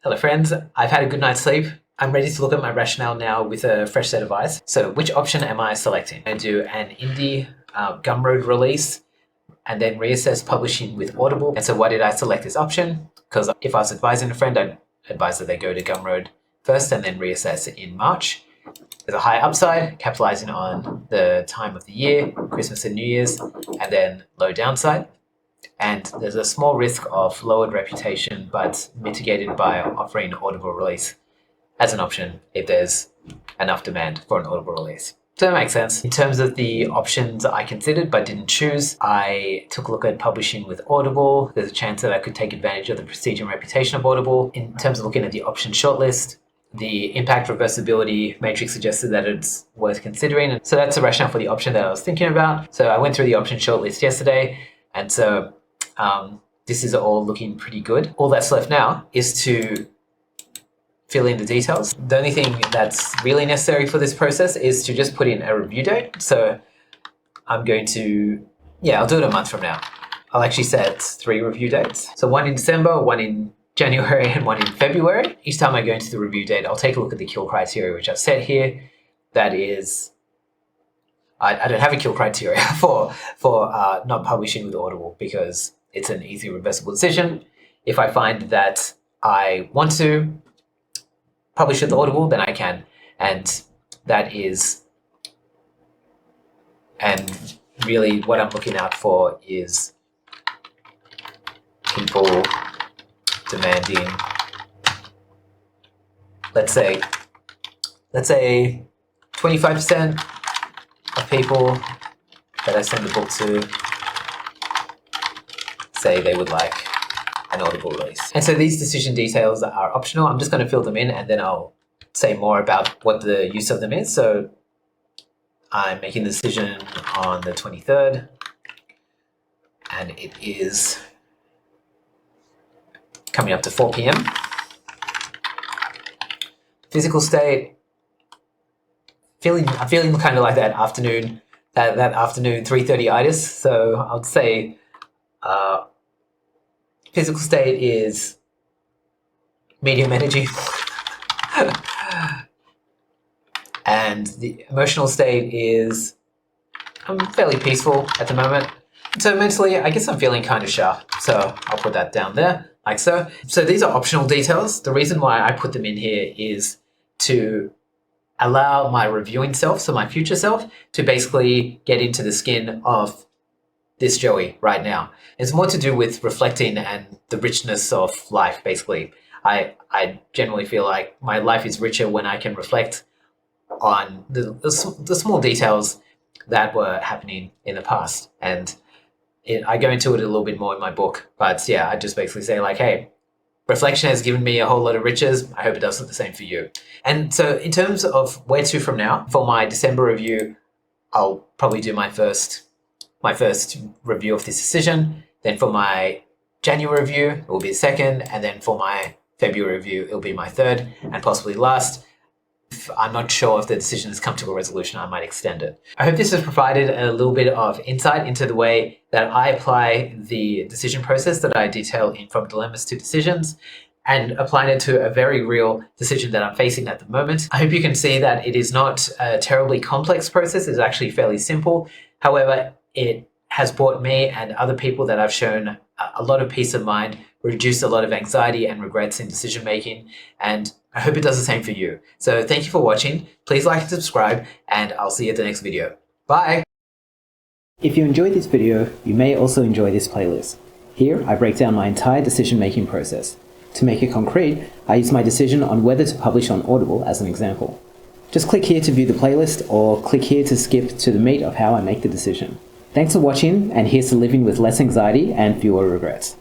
Hello friends, I've had a good night's sleep. I'm ready to look at my rationale now with a fresh set of eyes. So which option am I selecting? I do an indie Gumroad release and then reassess publishing with Audible. And so why did I select this option? Because if I was advising a friend, I'd advise that they go to Gumroad first and then reassess it in March. There's a high upside, capitalizing on the time of the year, Christmas and New Year's, and then low downside. And there's a small risk of lowered reputation, but mitigated by offering Audible release as an option if there's enough demand for an Audible release. So that makes sense. In terms of the options I considered but didn't choose, I took a look at publishing with Audible. There's a chance that I could take advantage of the prestige and reputation of Audible. In terms of looking at the option shortlist, the impact reversibility matrix suggested that it's worth considering. So that's the rationale for the option that I was thinking about. So I went through the option shortlist yesterday, and so this is all looking pretty good. All that's left now is to fill in the details. The only thing that's really necessary for this process is to just put in a review date. So I'm going to, I'll do it a month from now. I'll actually set 3 review dates. So one in December, one in January, and one in February. Each time I go into the review date, I'll take a look at the kill criteria, which I've set here. That is, I don't have a kill criteria for not publishing with Audible because it's an easy reversible decision. If I find that I want to publish with Audible, then I can. And that is, and really what I'm looking out for is people demanding, let's say 25% of people that I send the book to say they would like an Audible release. And so these decision details are optional. I'm just going to fill them in and then I'll say more about what the use of them is. So I'm making the decision on the 23rd and it is coming up to 4 p.m. Physical state, I'm feeling kind of like that afternoon 3:30-itis. So I would say physical state is medium energy. And the emotional state is I'm fairly peaceful at the moment. So mentally, I guess I'm feeling kind of sharp. So I'll put that down there, like so. So these are optional details. The reason why I put them in here is to allow my reviewing self, so my future self, to basically get into the skin of this Joey right now. It's more to do with reflecting and the richness of life, basically. I generally feel like my life is richer when I can reflect on the small details that were happening in the past. And I go into it a little bit more in my book. But yeah, I just basically say like, hey, reflection has given me a whole lot of riches. I hope it does the same for you. And so in terms of where to from now, for my December review, I'll probably do my first review of this decision. Then for my January review, it will be the second. And then for my February review, it'll be my third and possibly last. If I'm not sure if the decision has come to a resolution, I might extend it. I hope this has provided a little bit of insight into the way that I apply the decision process that I detail in From Dilemmas to Decisions and applying it to a very real decision that I'm facing at the moment. I hope you can see that it is not a terribly complex process. It's actually fairly simple. However, it has brought me and other people that I've shown a lot of peace of mind, reduced a lot of anxiety and regrets in decision making, and I hope it does the same for you. So thank you for watching. Please like and subscribe, and I'll see you at the next video. Bye! If you enjoyed this video, you may also enjoy this playlist. Here, I break down my entire decision-making process. To make it concrete, I use my decision on whether to publish on Audible as an example. Just click here to view the playlist, or click here to skip to the meat of how I make the decision. Thanks for watching, and here's to living with less anxiety and fewer regrets.